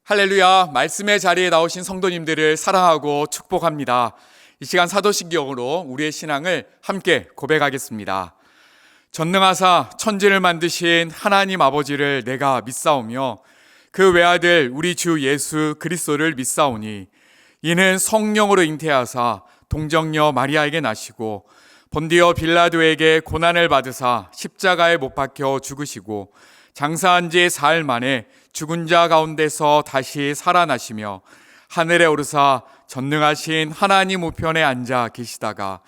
할렐루야. 말씀의 자리에 나오신 성도님들을 사랑하고 축복합니다. 이 시간 사도신경으로 우리의 신앙을 함께 고백하겠습니다. 전능하사 천지를 만드신 하나님 아버지를 내가 믿사오며 그 외아들 우리 주 예수 그리스도를 믿사오니 이는 성령으로 잉태하사 동정녀 마리아에게 나시고 본디오 빌라도에게 고난을 받으사 십자가에 못 박혀 죽으시고 장사한 지 사흘 만에 죽은 자 가운데서 다시 살아나시며 하늘에 오르사 전능하신 하나님 우편에 앉아 계시다가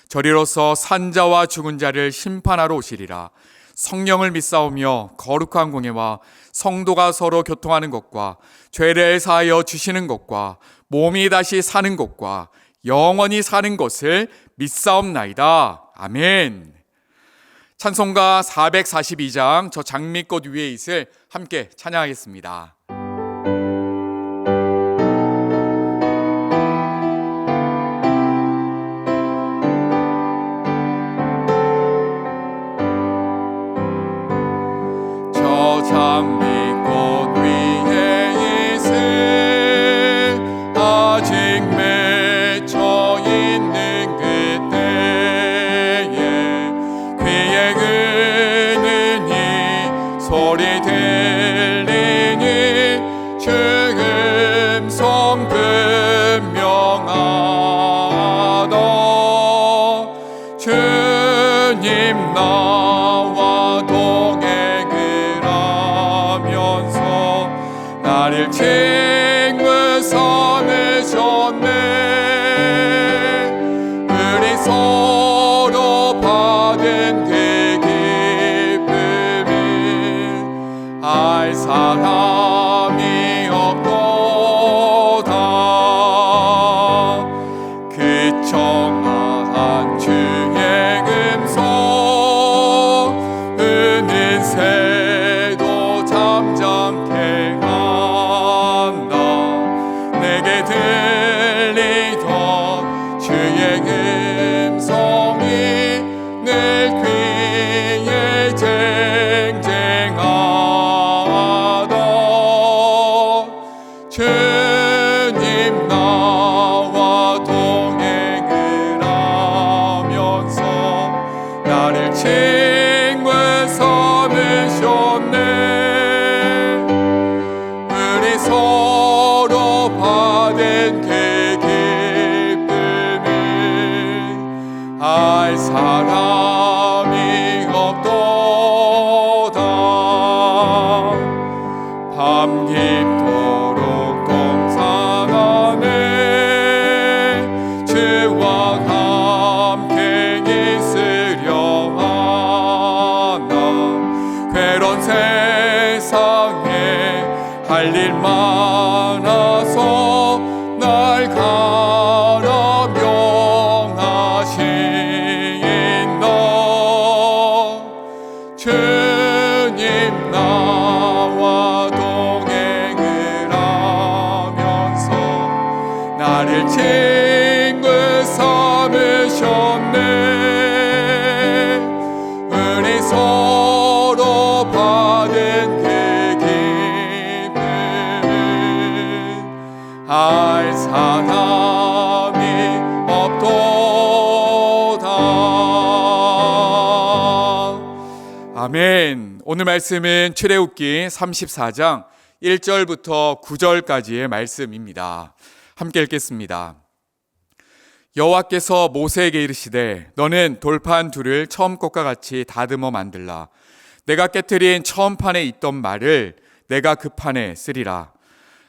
저리로서 산자와 죽은 자를 심판하러 오시리라. 성령을 믿사오며 거룩한 공예와 성도가 서로 교통하는 것과 죄를 사하여 주시는 것과 몸이 다시 사는 것과 영원히 사는 것을 믿사옵나이다. 아멘. 찬송가 442장 저 장미꽃 위에 있을 함께 찬양하겠습니다. 저 장미꽃 위에 있을 아직 맺혀 있는 그때에 귀에 그는 이 소리 들리니 주 음성 분명하다. 주님 나와 동행을 하면서 나를 친구 삼으셨네. 우리 서로 받은 그 기쁨은 알 사람이 없도다. 그 청아한 주의 음성 은은 새도 잠잠케 한다. 내게 들리던 주의 음성이 늘 귀에 쟁쟁하다. 주님 나와 동행을 하면서 나를 친구 삼으셨네. 우리 서로 받은 그 기쁨은 알 사람이 없도다. 밤 깊도록 동상하네. 주와 함께 있으려 하나. 괴로운 세상에 할 일 많아서 날 가라 명하신 너. 주님 나와 동행을 하면서 나를 친구 삼으셨네. 우리 서로 받은 그 기쁨은 알 사람이 없도다. 아멘. 오늘 말씀은 출애굽기 34장 1절부터 9절까지의 말씀입니다. 함께 읽겠습니다. 여호와께서 모세에게 이르시되 너는 돌판 둘을 처음 것과 같이 다듬어 만들라. 내가 깨트린 처음 판에 있던 말을 내가 그 판에 쓰리라.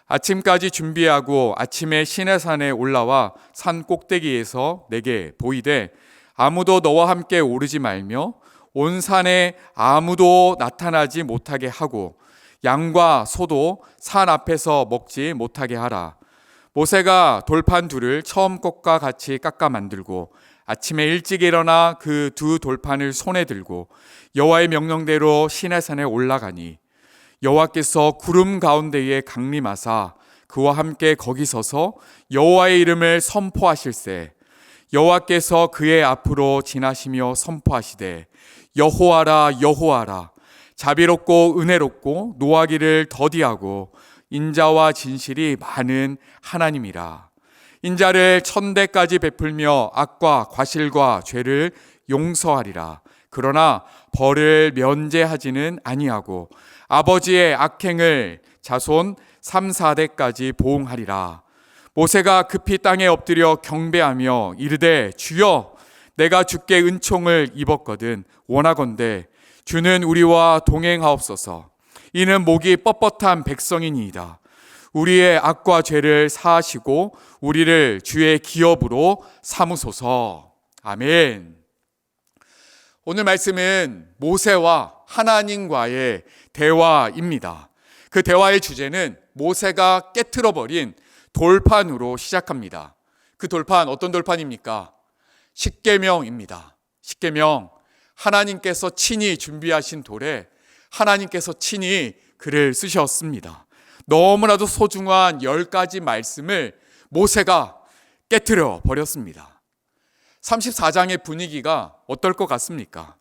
아침까지 준비하고 아침에 시내산에 올라와 산 꼭대기에서 내게 보이되 아무도 너와 함께 오르지 말며 온 산에 아무도 나타나지 못하게 하고 양과 소도 산 앞에서 먹지 못하게 하라. 모세가 돌판 둘을 처음 것과 같이 깎아 만들고 아침에 일찍 일어나 그 두 돌판을 손에 들고 여호와의 명령대로 시내산에 올라가니 여호와께서 구름 가운데에 강림하사 그와 함께 거기 서서 여호와의 이름을 선포하실세. 여호와께서 그의 앞으로 지나시며 선포하시되 여호와라 여호와라 자비롭고 은혜롭고 노하기를 더디하고 인자와 진실이 많은 하나님이라. 인자를 천대까지 베풀며 악과 과실과 죄를 용서하리라. 그러나 벌을 면제하지는 아니하고 아버지의 악행을 자손 3, 4대까지 보응하리라. 모세가 급히 땅에 엎드려 경배하며 이르되 주여 내가 주께 은총을 입었거든 원하건대 주는 우리와 동행하옵소서. 이는 목이 뻣뻣한 백성이니이다. 우리의 악과 죄를 사하시고 우리를 주의 기업으로 삼으소서. 아멘. 오늘 말씀은 모세와 하나님과의 대화입니다. 그 대화의 주제는 모세가 깨트려버린 돌판으로 시작합니다. 그 돌판 어떤 돌판입니까? 십계명입니다. 십계명, 하나님께서 친히 준비하신 돌에 하나님께서 친히 글을 쓰셨습니다. 너무나도 소중한 10가지 말씀을 모세가 깨트려 버렸습니다. 34장의 분위기가 어떨 것 같습니까?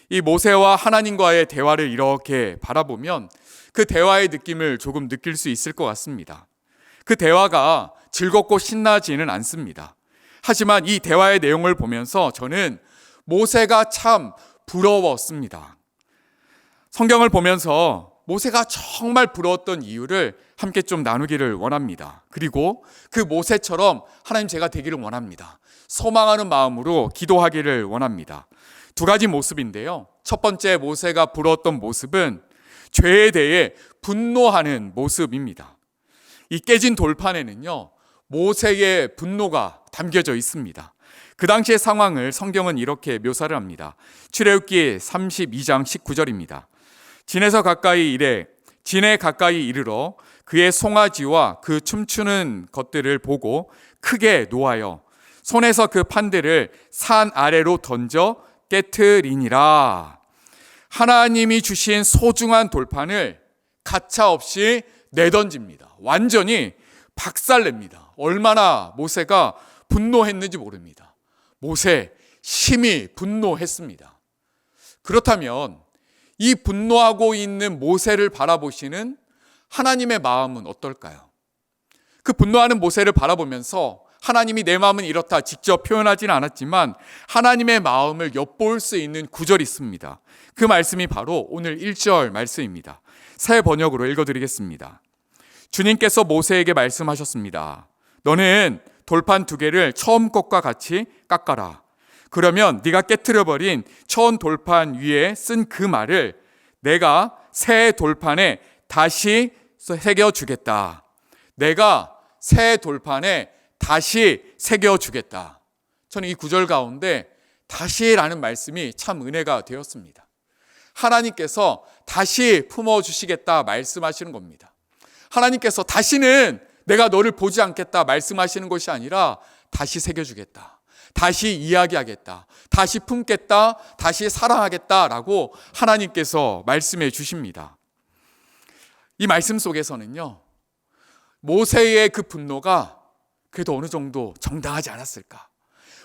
이 모세와 하나님과의 대화를 이렇게 바라보면 그 대화의 느낌을 조금 느낄 수 있을 것 같습니다. 그 대화가 즐겁고 신나지는 않습니다. 하지만 이 대화의 내용을 보면서 저는 모세가 참 부러웠습니다. 성경을 보면서 모세가 정말 부러웠던 이유를 함께 좀 나누기를 원합니다. 그리고 그 모세처럼 하나님 제가 되기를 원합니다. 소망하는 마음으로 기도하기를 원합니다. 2가지 모습인데요. 첫 번째 모세가 부러웠던 모습은 죄에 대해 분노하는 모습입니다. 이 깨진 돌판에는요, 모세의 분노가 담겨져 있습니다. 그 당시의 상황을 성경은 이렇게 묘사를 합니다. 출애굽기 32장 19절입니다. 진에 가까이 이르러 그의 송아지와 그 춤추는 것들을 보고 크게 노하여 손에서 그 판들을 산 아래로 던져 깨트리니라. 하나님이 주신 소중한 돌판을 가차없이 내던집니다. 완전히 박살냅니다. 얼마나 모세가 분노했는지 모릅니다. 모세 심히 분노했습니다. 그렇다면 이 분노하고 있는 모세를 바라보시는 하나님의 마음은 어떨까요? 그 분노하는 모세를 바라보면서 하나님이 내 마음은 이렇다 직접 표현하지는 않았지만 하나님의 마음을 엿볼 수 있는 구절이 있습니다. 그 말씀이 바로 오늘 1절 말씀입니다. 새 번역으로 읽어드리겠습니다. 주님께서 모세에게 말씀하셨습니다. 너는 돌판 2개를 처음 것과 같이 깎아라. 그러면 네가 깨트려버린 처음 돌판 위에 쓴 그 말을 내가 새 돌판에 다시 새겨주겠다. 내가 새 돌판에 다시 새겨주겠다. 저는 이 구절 가운데 다시라는 말씀이 참 은혜가 되었습니다. 하나님께서 다시 품어주시겠다 말씀하시는 겁니다. 하나님께서 다시는 내가 너를 보지 않겠다 말씀하시는 것이 아니라 다시 새겨주겠다. 다시 이야기하겠다. 다시 품겠다. 다시 사랑하겠다라고 하나님께서 말씀해 주십니다. 이 말씀 속에서는요, 모세의 그 분노가 그래도 어느 정도 정당하지 않았을까?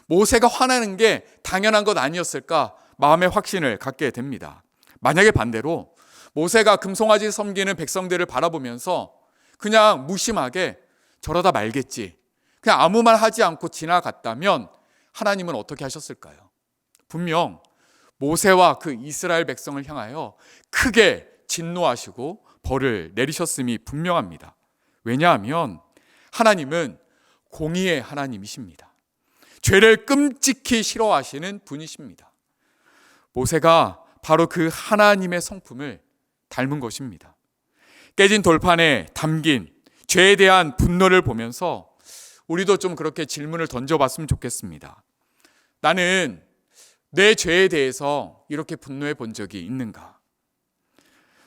모세가 화나는 게 당연한 것 아니었을까? 마음의 확신을 갖게 됩니다. 만약에 반대로 모세가 금송아지 섬기는 백성들을 바라보면서 그냥 무심하게 저러다 말겠지, 그냥 아무 말 하지 않고 지나갔다면 하나님은 어떻게 하셨을까요? 분명 모세와 그 이스라엘 백성을 향하여 크게 진노하시고 벌을 내리셨음이 분명합니다. 왜냐하면 하나님은 공의의 하나님이십니다. 죄를 끔찍히 싫어하시는 분이십니다. 모세가 바로 그 하나님의 성품을 닮은 것입니다. 깨진 돌판에 담긴 죄에 대한 분노를 보면서 우리도 좀 그렇게 질문을 던져봤으면 좋겠습니다. 나는 내 죄에 대해서 이렇게 분노해 본 적이 있는가?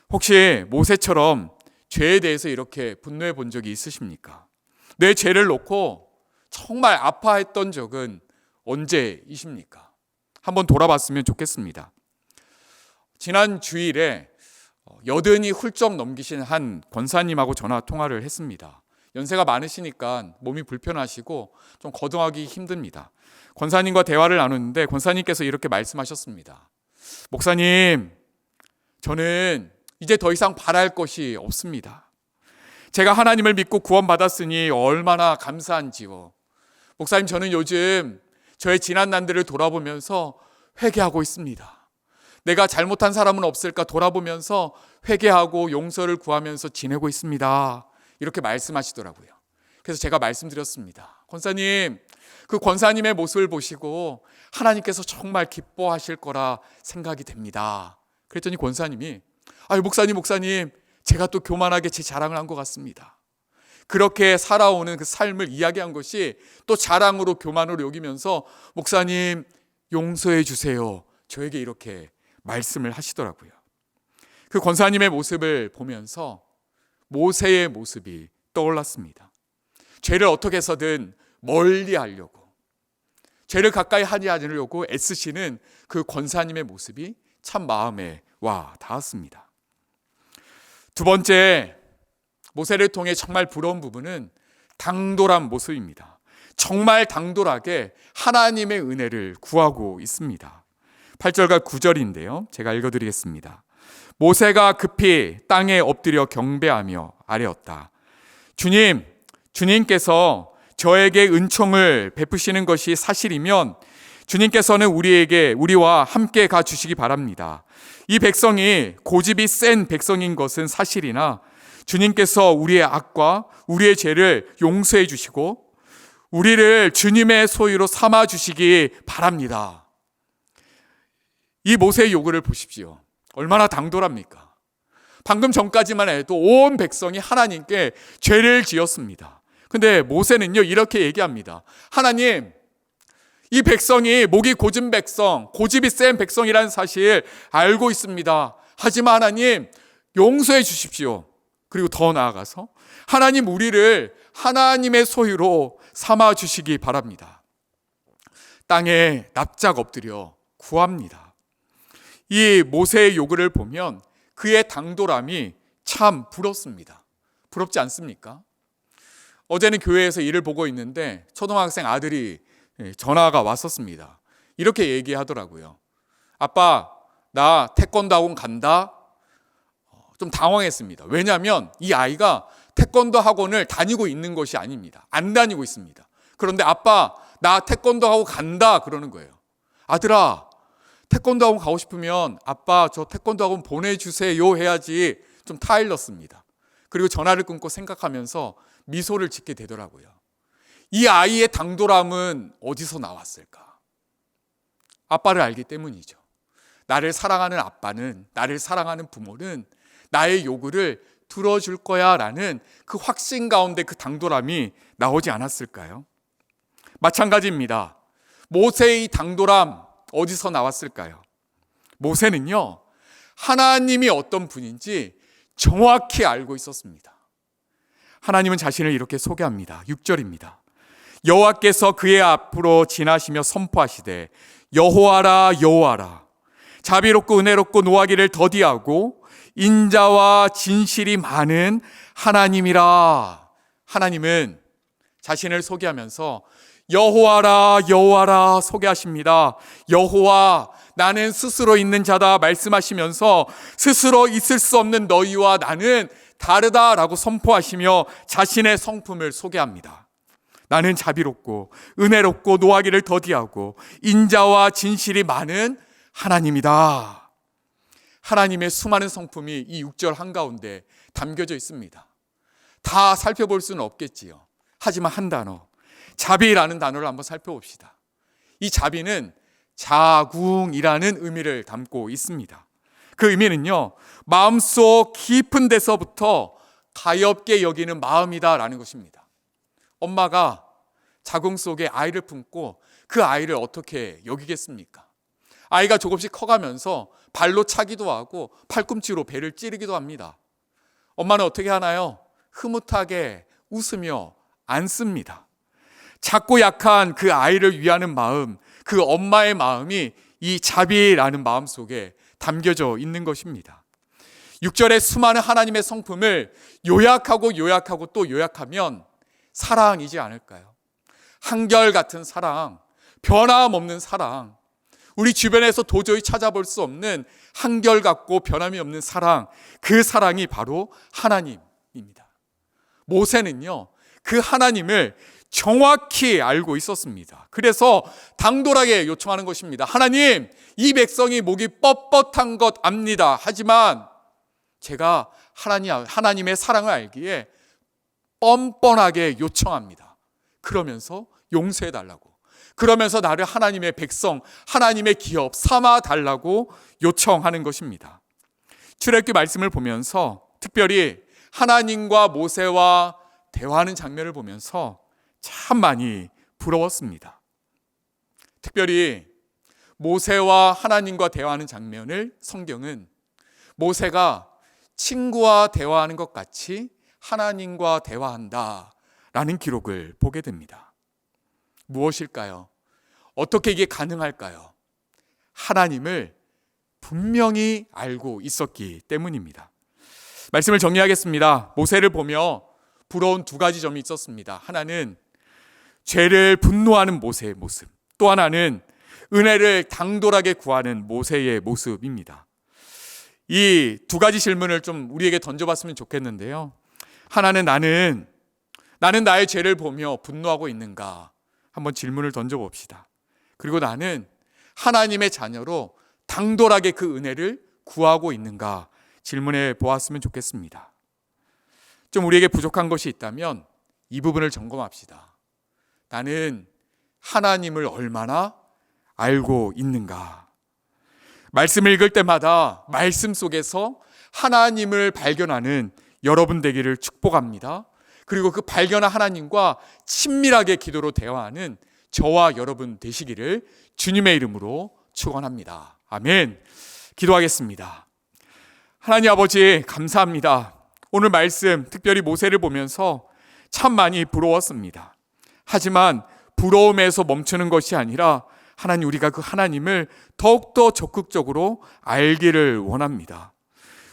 혹시 모세처럼 죄에 대해서 이렇게 분노해 본 적이 있으십니까? 내 죄를 놓고 정말 아파했던 적은 언제이십니까? 한번 돌아봤으면 좋겠습니다. 지난 주일에 여든이 훌쩍 넘기신 한 권사님하고 전화 통화를 했습니다. 연세가 많으시니까 몸이 불편하시고 좀 거동하기 힘듭니다. 권사님과 대화를 나누는데 권사님께서 이렇게 말씀하셨습니다. 목사님, 저는 이제 더 이상 바랄 것이 없습니다. 제가 하나님을 믿고 구원받았으니 얼마나 감사한지요. 목사님, 저는 요즘 저의 지난 날들을 돌아보면서 회개하고 있습니다. 내가 잘못한 사람은 없을까 돌아보면서 회개하고 용서를 구하면서 지내고 있습니다. 이렇게 말씀하시더라고요. 그래서 제가 말씀드렸습니다. 권사님, 그 권사님의 모습을 보시고 하나님께서 정말 기뻐하실 거라 생각이 됩니다. 그랬더니 권사님이 아유, 목사님, 제가 또 교만하게 제 자랑을 한 것 같습니다. 그렇게 살아오는 그 삶을 이야기한 것이 또 자랑으로 교만으로 여기면서 목사님 용서해 주세요. 저에게 이렇게 말씀을 하시더라고요. 그 권사님의 모습을 보면서 모세의 모습이 떠올랐습니다. 죄를 어떻게 해서든 멀리 하려고, 죄를 가까이 하지 않으려고 애쓰시는 그 권사님의 모습이 참 마음에 와 닿았습니다. 두 번째, 모세를 통해 정말 부러운 부분은 당돌한 모습입니다. 정말 당돌하게 하나님의 은혜를 구하고 있습니다. 8절과 9절인데요. 제가 읽어드리겠습니다. 모세가 급히 땅에 엎드려 경배하며 아뢰었다. 주님께서 저에게 은총을 베푸시는 것이 사실이면 주님께서는 우리와 함께 가 주시기 바랍니다. 이 백성이 고집이 센 백성인 것은 사실이나 주님께서 우리의 악과 우리의 죄를 용서해 주시고 우리를 주님의 소유로 삼아 주시기 바랍니다. 이 모세의 요구를 보십시오. 얼마나 당돌합니까? 방금 전까지만 해도 온 백성이 하나님께 죄를 지었습니다. 근데 모세는요, 이렇게 얘기합니다. 하나님, 이 백성이 목이 고진 백성, 고집이 센 백성이라는 사실 알고 있습니다. 하지만 하나님, 용서해 주십시오. 그리고 더 나아가서 하나님, 우리를 하나님의 소유로 삼아 주시기 바랍니다. 땅에 납작 엎드려 구합니다. 이 모세의 요구를 보면 그의 당돌함이 참 부럽습니다. 부럽지 않습니까? 어제는 교회에서 일을 보고 있는데 초등학생 아들이 전화가 왔었습니다. 이렇게 얘기하더라고요. 아빠, 나 태권도 학원 간다. 좀 당황했습니다. 왜냐하면 이 아이가 태권도 학원을 다니고 있는 것이 아닙니다. 안 다니고 있습니다. 그런데 아빠, 나 태권도 학원 간다 그러는 거예요. 아들아, 태권도 학원 가고 싶으면 아빠 저 태권도 학원 보내주세요 해야지. 좀 타일렀습니다. 그리고 전화를 끊고 생각하면서 미소를 짓게 되더라고요. 이 아이의 당돌함은 어디서 나왔을까? 아빠를 알기 때문이죠. 나를 사랑하는 아빠는, 나를 사랑하는 부모는 나의 요구를 들어줄 거야 라는 그 확신 가운데 그 당돌함이 나오지 않았을까요? 마찬가지입니다. 모세의 당돌함 어디서 나왔을까요? 모세는요, 하나님이 어떤 분인지 정확히 알고 있었습니다. 하나님은 자신을 이렇게 소개합니다. 6절입니다. 여호와께서 그의 앞으로 지나시며 선포하시되 여호와라 여호와라, 자비롭고 은혜롭고 노하기를 더디하고 인자와 진실이 많은 하나님이라. 하나님은 자신을 소개하면서 여호와라 여호와라 소개하십니다. 여호와, 나는 스스로 있는 자다 말씀하시면서 스스로 있을 수 없는 너희와 나는 다르다라고 선포하시며 자신의 성품을 소개합니다. 나는 자비롭고 은혜롭고 노하기를 더디하고 인자와 진실이 많은 하나님이다. 하나님의 수많은 성품이 이 6절 한가운데 담겨져 있습니다. 다 살펴볼 수는 없겠지요. 하지만 한 단어, 자비라는 단어를 한번 살펴봅시다. 이 자비는 자궁이라는 의미를 담고 있습니다. 그 의미는요, 마음속 깊은 데서부터 가엾게 여기는 마음이다라는 것입니다. 엄마가 자궁 속에 아이를 품고 그 아이를 어떻게 여기겠습니까? 아이가 조금씩 커가면서 발로 차기도 하고 팔꿈치로 배를 찌르기도 합니다. 엄마는 어떻게 하나요? 흐뭇하게 웃으며 안습니다. 작고 약한 그 아이를 위하는 마음, 그 엄마의 마음이 이 자비라는 마음 속에 담겨져 있는 것입니다. 6절의 수많은 하나님의 성품을 요약하고 또 요약하면 사랑이지 않을까요? 한결같은 사랑, 변함없는 사랑, 우리 주변에서 도저히 찾아볼 수 없는 한결같고 변함이 없는 사랑, 그 사랑이 바로 하나님입니다. 모세는요, 그 하나님을 정확히 알고 있었습니다. 그래서 당돌하게 요청하는 것입니다. 하나님, 이 백성이 목이 뻣뻣한 것 압니다. 하지만 제가 하나님의 사랑을 알기에 뻔뻔하게 요청합니다. 그러면서 용서해달라고, 그러면서 나를 하나님의 백성, 하나님의 기업 삼아달라고 요청하는 것입니다. 출애굽기 말씀을 보면서 특별히 하나님과 모세와 대화하는 장면을 보면서 참 많이 부러웠습니다. 특별히 모세와 하나님과 대화하는 장면을 성경은 모세가 친구와 대화하는 것 같이 하나님과 대화한다라는 기록을 보게 됩니다. 무엇일까요? 어떻게 이게 가능할까요? 하나님을 분명히 알고 있었기 때문입니다. 말씀을 정리하겠습니다. 모세를 보며 부러운 두 가지 점이 있었습니다. 하나는 죄를 분노하는 모세의 모습, 또 하나는 은혜를 당돌하게 구하는 모세의 모습입니다. 이 두 가지 질문을 좀 우리에게 던져봤으면 좋겠는데요. 하나는 나는 나의 죄를 보며 분노하고 있는가? 한번 질문을 던져봅시다. 그리고 나는 하나님의 자녀로 당돌하게 그 은혜를 구하고 있는가? 질문해 보았으면 좋겠습니다. 좀 우리에게 부족한 것이 있다면 이 부분을 점검합시다. 나는 하나님을 얼마나 알고 있는가? 말씀을 읽을 때마다 말씀 속에서 하나님을 발견하는 여러분 되기를 축복합니다. 그리고 그 발견한 하나님과 친밀하게 기도로 대화하는 저와 여러분 되시기를 주님의 이름으로 축원합니다. 아멘. 기도하겠습니다. 하나님 아버지, 감사합니다. 오늘 말씀, 특별히 모세를 보면서 참 많이 부러웠습니다. 하지만 부러움에서 멈추는 것이 아니라 하나님, 우리가 그 하나님을 더욱더 적극적으로 알기를 원합니다.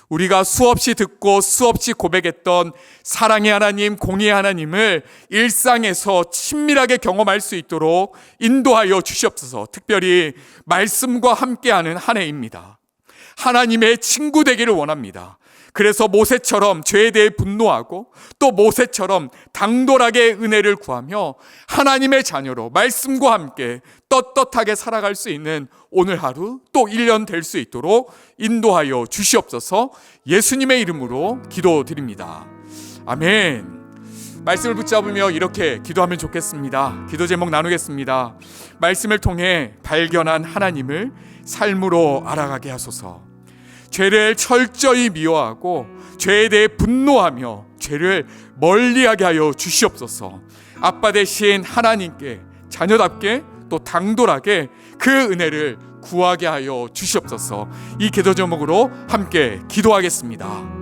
우리가 수없이 듣고 수없이 고백했던 사랑의 하나님, 공의의 하나님을 일상에서 친밀하게 경험할 수 있도록 인도하여 주시옵소서. 특별히 말씀과 함께하는 한 해입니다. 하나님의 친구 되기를 원합니다. 그래서 모세처럼 죄에 대해 분노하고 또 모세처럼 당돌하게 은혜를 구하며 하나님의 자녀로 말씀과 함께 떳떳하게 살아갈 수 있는 오늘 하루 또 1년 될 수 있도록 인도하여 주시옵소서. 예수님의 이름으로 기도드립니다. 아멘. 말씀을 붙잡으며 이렇게 기도하면 좋겠습니다. 기도 제목 나누겠습니다. 말씀을 통해 발견한 하나님을 삶으로 알아가게 하소서. 죄를 철저히 미워하고 죄에 대해 분노하며 죄를 멀리하게 하여 주시옵소서. 아빠 되신 하나님께 자녀답게 또 당돌하게 그 은혜를 구하게 하여 주시옵소서. 이 기도 제목으로 함께 기도하겠습니다.